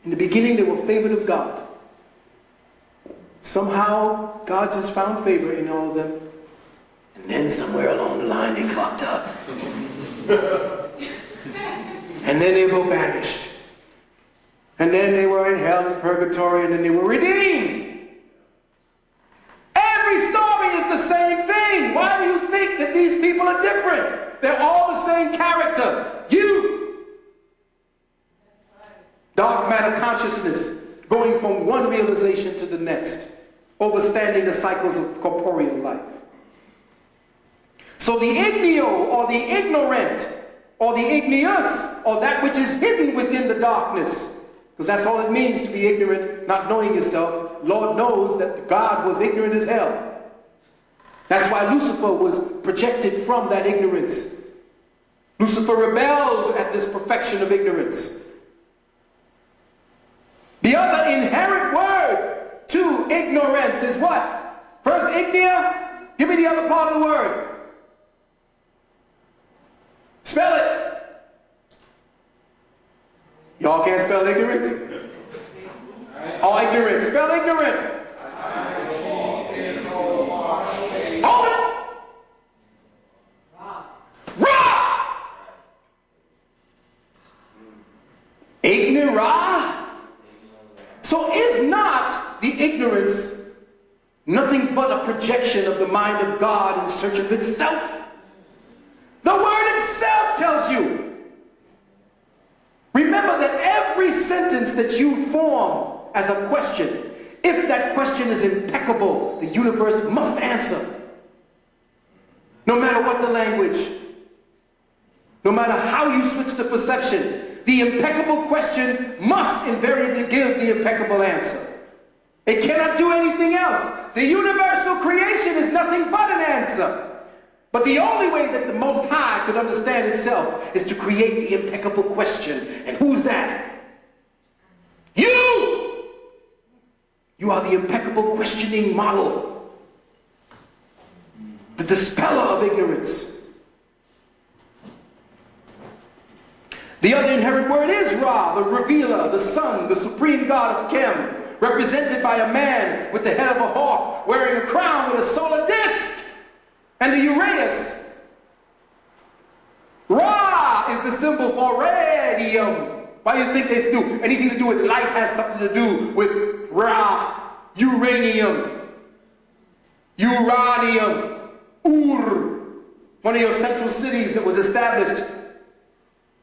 In the beginning, they were favored of God. Somehow, God just found favor in all of them. And then somewhere along the line, they fucked up. And then they were banished. And then they were in hell and purgatory, and then they were redeemed. Every story is the same thing. Why do you think that these people are different? They're all the same character. You. Dark matter consciousness, going from one realization to the next, overstanding the cycles of corporeal life. So the igneo, or the ignorant, or the igneous, or that which is hidden within the darkness, because that's all it means to be ignorant, not knowing yourself. Lord knows that God was ignorant as hell. That's why Lucifer was projected from that ignorance. Lucifer rebelled at this perfection of ignorance. The other inherent word to ignorance is what? First, ignea. Give me the other part of the word. Spell it. Y'all can't spell ignorance? Oh, ignorant. Spell ignorant. Hold it. Ra. Ignora. So is not the ignorance nothing but a projection of the mind of God in search of itself? The word itself tells you. Remember that every sentence that you form as a question, if that question is impeccable, the universe must answer. No matter what the language, no matter how you switch the perception, the impeccable question must invariably give the impeccable answer. It cannot do anything else. The universal creation is nothing but an answer. But the only way that the Most High could understand itself is to create the impeccable question. And who's that? You! You are the impeccable questioning model. The dispeller of ignorance. The other inherent word is Ra, the revealer, the sun, the supreme god of Chem, represented by a man with the head of a hawk, wearing a crown with a solar disk. And the Uraeus. Ra is the symbol for radium. Why do you think they do? Anything to do with light has something to do with Ra. Uranium. Uranium. Ur. One of your central cities that was established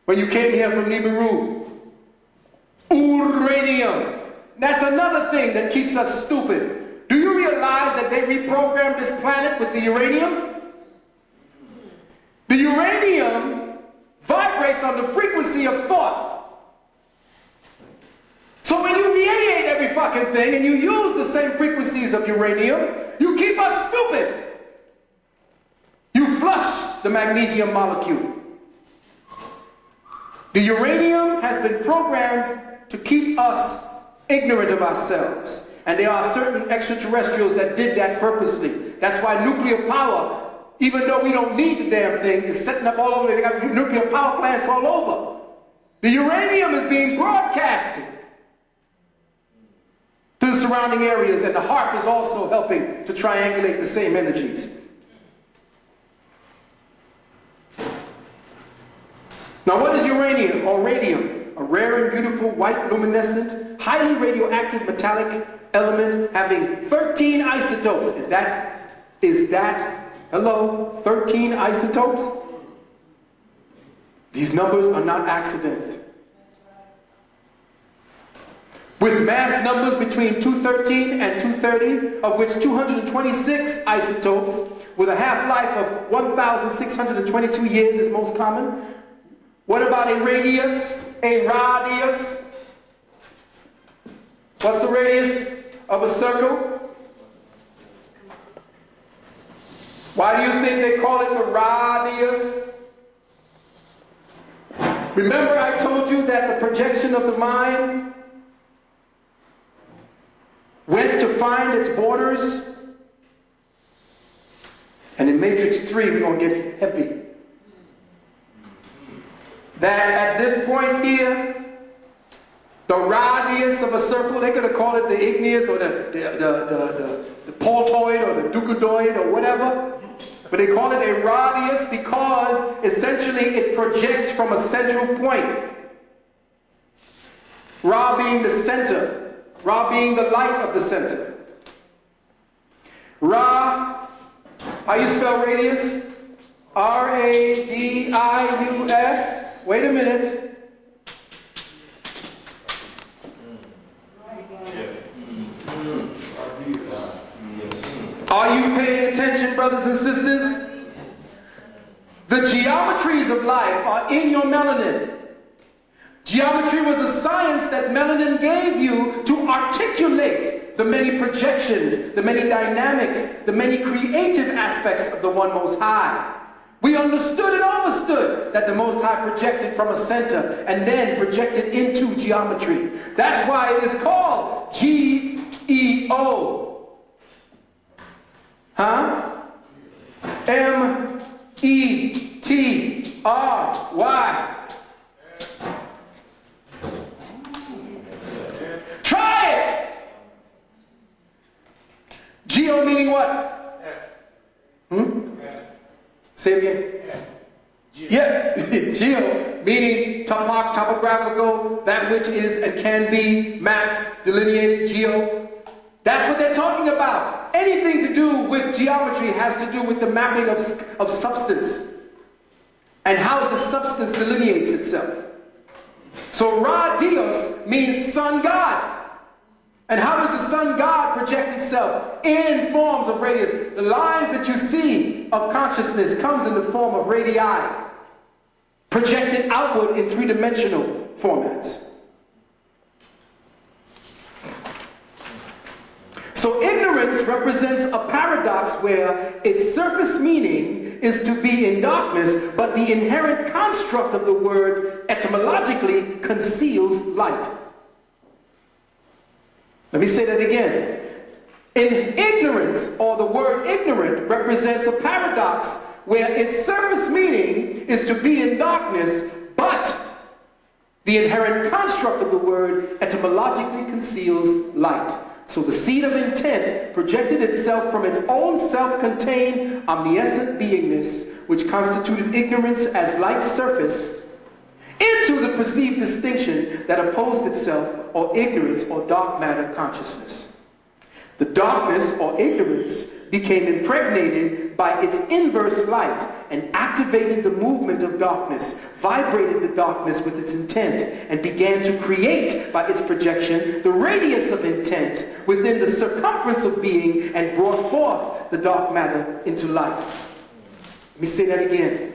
when you came here from Nibiru. Uranium. That's another thing that keeps us stupid. Do you realize that they reprogrammed this planet with the uranium? The uranium vibrates on the frequency of thought. So when you radiate every fucking thing and you use the same frequencies of uranium, you keep us stupid. You flush the magnesium molecule. The uranium has been programmed to keep us ignorant of ourselves. And there are certain extraterrestrials that did that purposely. That's why nuclear power, even though we don't need the damn thing, is setting up all over. They got nuclear power plants all over. The uranium is being broadcasted to the surrounding areas, and the HARP is also helping to triangulate the same energies. Now, what is uranium or radium? A rare and beautiful white luminescent, highly radioactive metallic element having 13 isotopes. Is that, hello, 13 isotopes? These numbers are not accidents. With mass numbers between 213 and 230, of which 226 isotopes with a half-life of 1,622 years is most common. What about a radius? A radius? What's the radius of a circle? Why do you think they call it the radius? Remember I told you that the projection of the mind went to find its borders? And in Matrix 3 we're going to get heavy. That at this point here, the radius radius of a circle. They could have called it the igneous or the pultoid or the duodoid or whatever. But they call it a radius because essentially it projects from a central point. Ra being the center. Ra being the light of the center. Ra, how you spell radius? R-A-D-I-U-S. Wait a minute. Are you paying attention, brothers and sisters? The geometries of life are in your melanin. Geometry was a science that melanin gave you to articulate the many projections, the many dynamics, the many creative aspects of the One Most High. We understood and overstood that the Most High projected from a center and then projected into geometry. That's why it is called G-E-O. Huh? M-E-T-R-Y. Try it! Geo meaning what? Say it again. Yeah, geo meaning topographical, that which is and can be mapped, delineated, geo. That's what they're talking about. Anything to do with geometry has to do with the mapping of substance and how the substance delineates itself. So Ra Dios means sun god. And how does the sun god project itself? In forms of radius. The lines that you see of consciousness comes in the form of radii, projected outward in three-dimensional formats. So ignorance represents a paradox where its surface meaning is to be in darkness, but the inherent construct of the word etymologically conceals light. Let me say that again. In ignorance, or the word ignorant, represents a paradox where its surface meaning is to be in darkness, but the inherent construct of the word etymologically conceals light. So the seed of intent projected itself from its own self-contained omniscient beingness, which constituted ignorance as light surface, into the perceived distinction that opposed itself, or ignorance, or dark matter consciousness. The darkness, or ignorance, became impregnated by its inverse light and activated the movement of darkness, vibrated the darkness with its intent, and began to create by its projection the radius of intent within the circumference of being, and brought forth the dark matter into life. Let me say that again.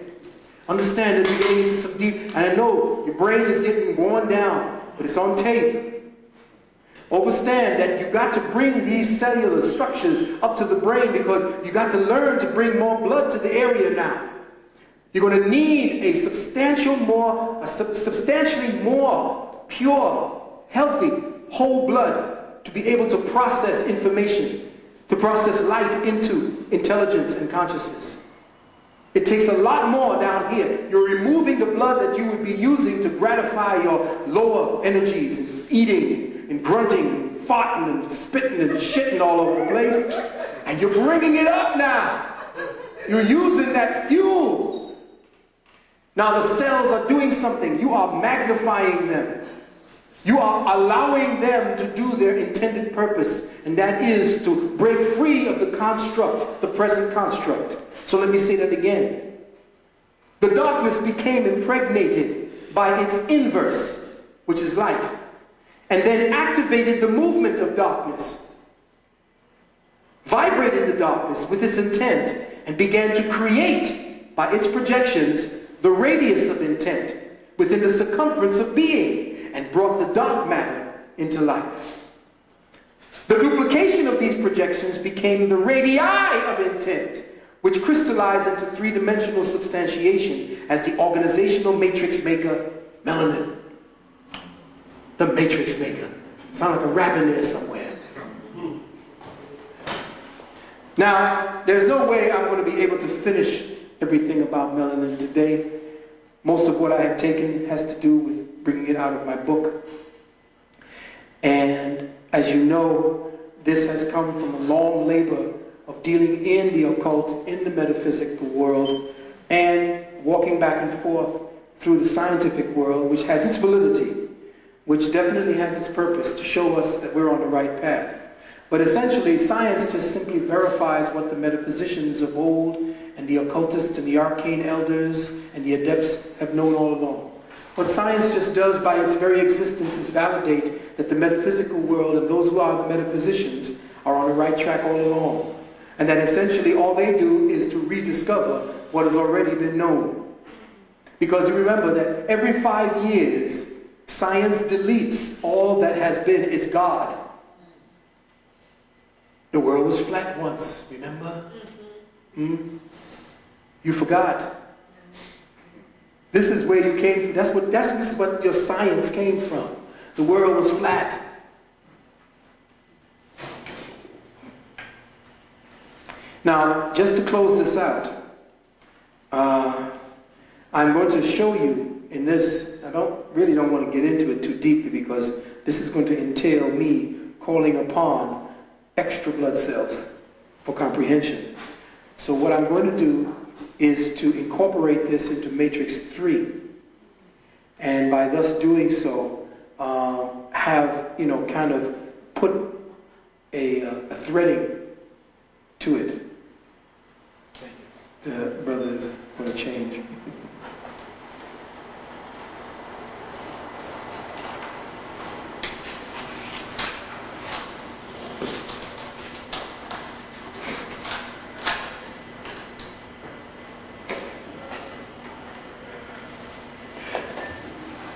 Understand that we're getting into some deep, and I know your brain is getting worn down, but it's on tape. Understand that you got to bring these cellular structures up to the brain, because you got to learn to bring more blood to the area now. You're going to need a substantially more pure, healthy, whole blood to be able to process information, to process light into intelligence and consciousness. It takes a lot more down here. You're removing the blood that you would be using to gratify your lower energies, and eating, and grunting, and farting, and spitting, and shitting all over the place. And you're bringing it up now. You're using that fuel. Now the cells are doing something. You are magnifying them. You are allowing them to do their intended purpose, and that is to break free of the construct, the present construct. So let me say that again. The darkness became impregnated by its inverse, which is light, and then activated the movement of darkness, vibrated the darkness with its intent, and began to create by its projections the radius of intent within the circumference of being, and brought the dark matter into life. The duplication of these projections became the radii of intent, which crystallized into three-dimensional substantiation as the organizational matrix maker, melanin. The matrix maker. Sound like a rap in there somewhere. Now, there's no way I'm going to be able to finish everything about melanin today. Most of what I have taken has to do with bringing it out of my book. And as you know, this has come from a long labor of dealing in the occult, in the metaphysical world, and walking back and forth through the scientific world, which has its validity, which definitely has its purpose to show us that we're on the right path. But essentially, science just simply verifies what the metaphysicians of old and the occultists and the arcane elders and the adepts have known all along. What science just does by its very existence is validate that the metaphysical world and those who are the metaphysicians are on the right track all along. And that essentially all they do is to rediscover what has already been known. Because remember that every 5 years, science deletes all that has been its God. The world was flat once, remember? You forgot. This is where you came from. This is what your science came from. The world was flat. Now, just to close this out, I'm going to show you in this. I really don't want to get into it too deeply because this is going to entail me calling upon extra blood cells for comprehension. So what I'm going to do is to incorporate this into matrix 3, and by thus doing so, have, kind of put a threading to it. The brother is going to change.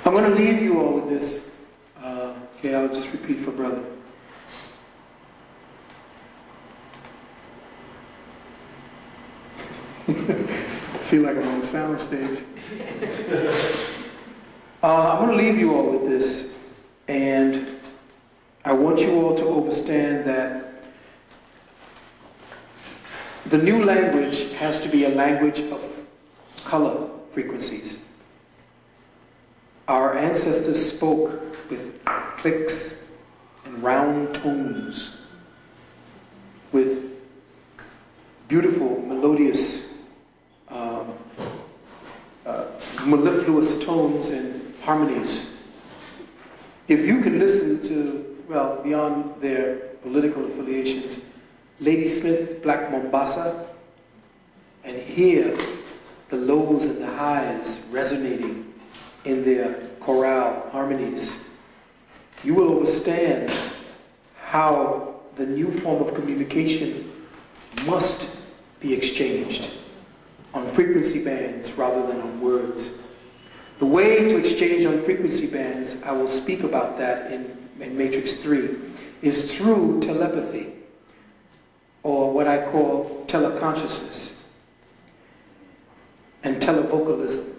I'm going to leave you all with this. Okay, I'll just repeat for brother. I feel like I'm on the sound stage. I'm going to leave you all with this, and I want you all to understand that the new language has to be a language of color frequencies. Our ancestors spoke with clicks and round tones, with beautiful, melodious, mellifluous tones and harmonies. If you can listen to, well, beyond their political affiliations, Lady Smith, Black Mombasa, and hear the lows and the highs resonating in their chorale harmonies, you will understand how the new form of communication must be exchanged on frequency bands rather than on words. The way to exchange on frequency bands, I will speak about that in Matrix 3, is through telepathy, or what I call teleconsciousness, and televocalism,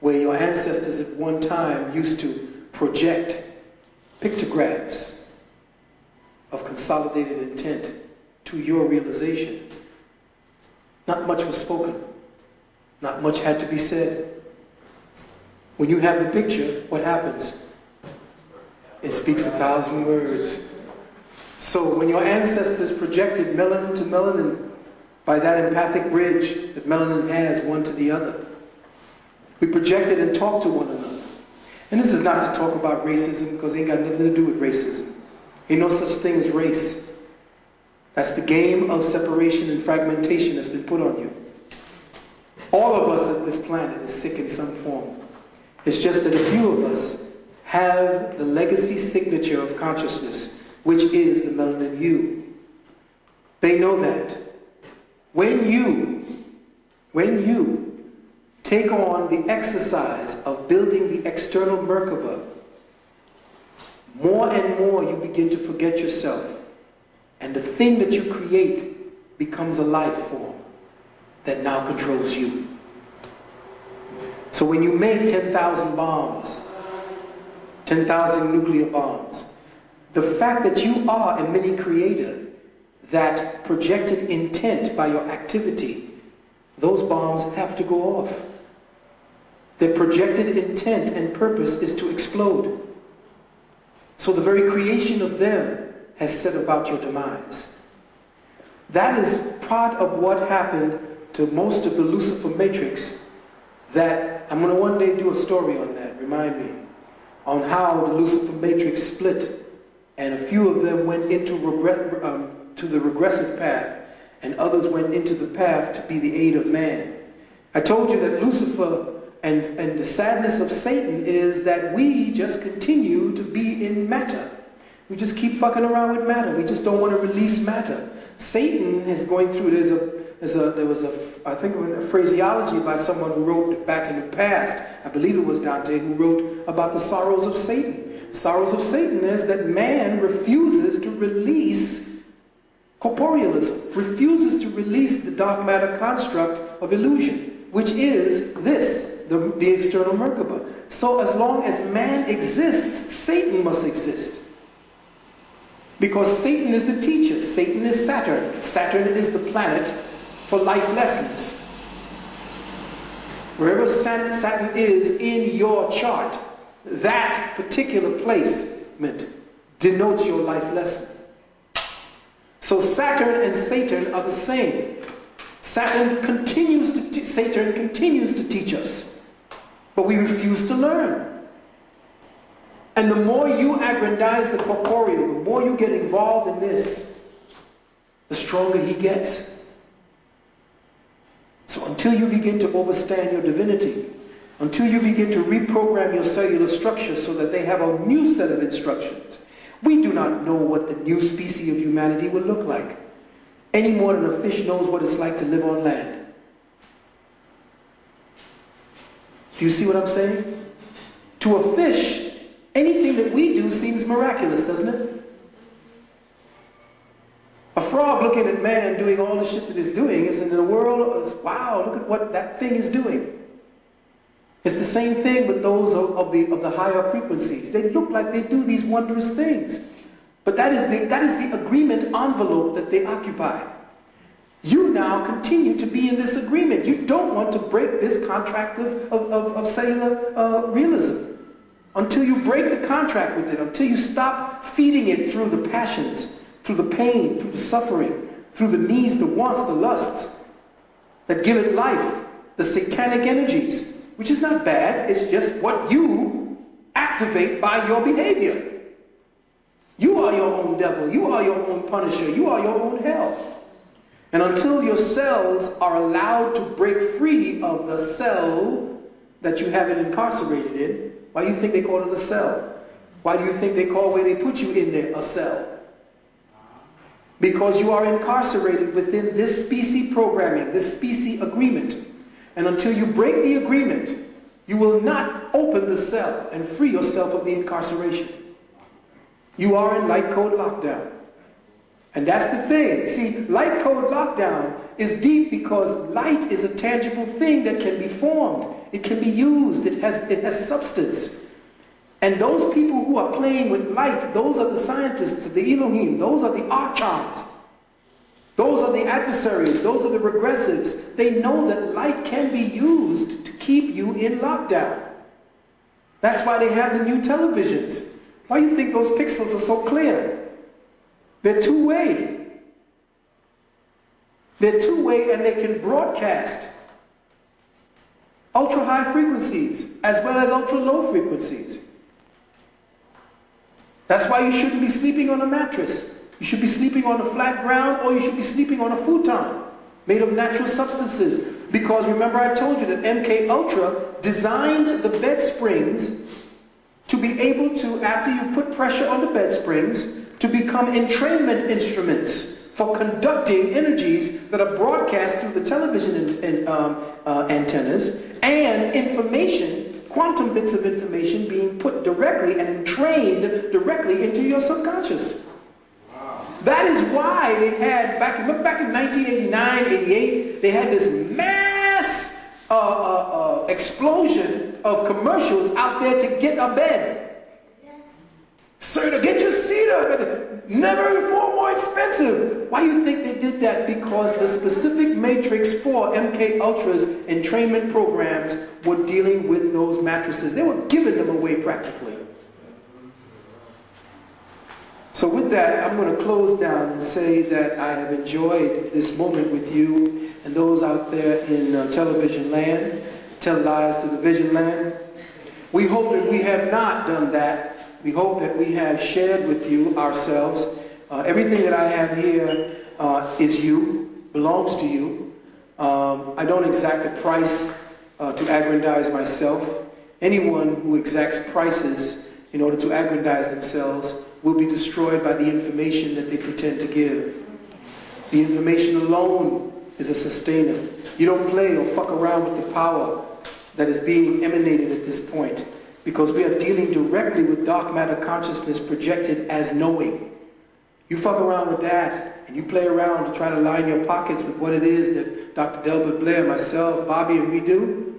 where your ancestors at one time used to project pictographs of consolidated intent to your realization. Not much was spoken. Not much had to be said. When you have the picture, what happens? It speaks 1,000 words. So when your ancestors projected melanin to melanin by that empathic bridge that melanin has one to the other, we projected and talked to one another. And this is not to talk about racism, because it ain't got nothing to do with racism. Ain't no such thing as race. That's the game of separation and fragmentation that's been put on you. All of us at this planet is sick in some form. It's just that a few of us have the legacy signature of consciousness, which is the melanin you. They know that. When you take on the exercise of building the external Merkaba, more and more you begin to forget yourself. And the thing that you create becomes a life form that now controls you. So when you make 10,000 bombs, 10,000 nuclear bombs, the fact that you are a mini creator, that projected intent by your activity, those bombs have to go off. Their projected intent and purpose is to explode. So the very creation of them has set about your demise. That is part of what happened to most of the Lucifer matrix. That I'm going to one day do a story on that, remind me, on how the Lucifer matrix split, and a few of them went into to the regressive path, and others went into the path to be the aid of man. I told you that Lucifer and the sadness of Satan is that we just continue to be in matter. We just keep fucking around with matter. We just don't want to release matter. Satan is going through, there was I think a phraseology by someone who wrote back in the past, I believe it was Dante, who wrote about the sorrows of Satan. The sorrows of Satan is that man refuses to release corporealism, refuses to release the dark matter construct of illusion, which is this, the external Merkaba. So as long as man exists, Satan must exist. Because Satan is the teacher. Satan is Saturn. Saturn is the planet for life lessons. Wherever Saturn is in your chart, that particular placement denotes your life lesson. So Saturn and Satan are the same. Satan continues to teach us, but we refuse to learn. And the more you aggrandize the corporeal, the more you get involved in this, the stronger he gets. So until you begin to overstand your divinity, until you begin to reprogram your cellular structure so that they have a new set of instructions, we do not know what the new species of humanity will look like, any more than a fish knows what it's like to live on land. Do you see what I'm saying? To a fish, anything that we do seems miraculous, doesn't it? A frog looking at man doing all the shit that it's doing is in the world, wow, look at what that thing is doing. It's the same thing with those of the higher frequencies. They look like they do these wondrous things. But that is the agreement envelope that they occupy. You now continue to be in this agreement. You don't want to break this contract of cellular realism. Until you break the contract with it, until you stop feeding it through the passions, through the pain, through the suffering, through the needs, the wants, the lusts that give it life, the satanic energies, which is not bad, it's just what you activate by your behavior. You are your own devil, you are your own punisher, you are your own hell. And until your cells are allowed to break free of the cell that you have it incarcerated in, why do you think they call it a cell? Why do you think they call where they put you in there a cell? Because you are incarcerated within this species programming, this species agreement. And until you break the agreement, you will not open the cell and free yourself of the incarceration. You are in light code lockdown. And that's the thing. See, light code lockdown is deep because light is a tangible thing that can be formed. It can be used. It has substance. And those people who are playing with light, those are the scientists of the Elohim. Those are the archons. Those are the adversaries. Those are the regressives. They know that light can be used to keep you in lockdown. That's why they have the new televisions. Why do you think those pixels are so clear? They're two-way. They're two-way and they can broadcast ultra-high frequencies as well as ultra-low frequencies. That's why you shouldn't be sleeping on a mattress. You should be sleeping on a flat ground, or you should be sleeping on a futon made of natural substances. Because remember I told you that MK Ultra designed the bed springs to be able to, after you've put pressure on the bed springs, to become entrainment instruments for conducting energies that are broadcast through the television antennas, and information, quantum bits of information being put directly and entrained directly into your subconscious. Wow. That is why they had, back in 1989, 88, they had this mass explosion of commercials out there to get a bed. Sir, to get your cedar, never before more expensive. Why do you think they did that? Because the specific matrix for MK Ultra's entrainment programs were dealing with those mattresses. They were giving them away practically. So with that, I'm going to close down and say that I have enjoyed this moment with you and those out there in television land, tell lies to the vision land. We hope that we have not done that. We hope that we have shared with you ourselves. Everything that I have here is you, belongs to you. I don't exact a price to aggrandize myself. Anyone who exacts prices in order to aggrandize themselves will be destroyed by the information that they pretend to give. The information alone is a sustainer. You don't play or fuck around with the power that is being emanated at this point, because we are dealing directly with dark matter consciousness projected as knowing. You fuck around with that, and you play around to try to line your pockets with what it is that Dr. Delbert Blair, myself, Bobby, and we do.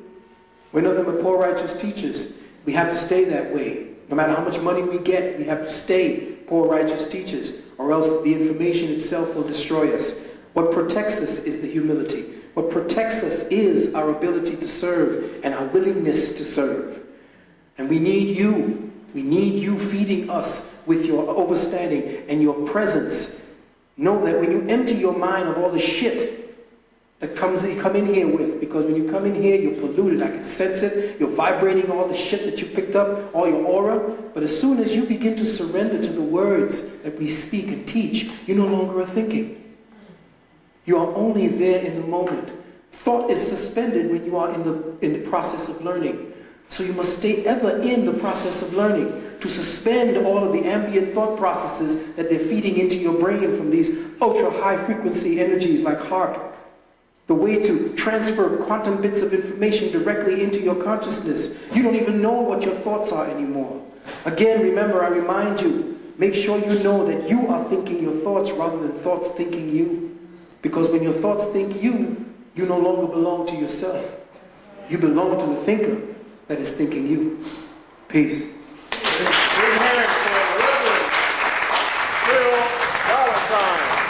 We're nothing but poor righteous teachers. We have to stay that way. No matter how much money we get, we have to stay poor righteous teachers, or else the information itself will destroy us. What protects us is the humility. What protects us is our ability to serve and our willingness to serve. And we need you. We need you feeding us with your overstanding and your presence. Know that when you empty your mind of all the shit that you come in here with, because when you come in here, you're polluted. I can sense it. You're vibrating all the shit that you picked up, all your aura. But as soon as you begin to surrender to the words that we speak and teach, you no longer are thinking. You are only there in the moment. Thought is suspended when you are in the process of learning. So you must stay ever in the process of learning, to suspend all of the ambient thought processes that they're feeding into your brain from these ultra high frequency energies like HAARP. The way to transfer quantum bits of information directly into your consciousness. You don't even know what your thoughts are anymore. Again, remember, I remind you, make sure you know that you are thinking your thoughts rather than thoughts thinking you. Because when your thoughts think you, you no longer belong to yourself. You belong to the thinker that is thinking you. Peace. Big hand for Reverend Phil Valentine.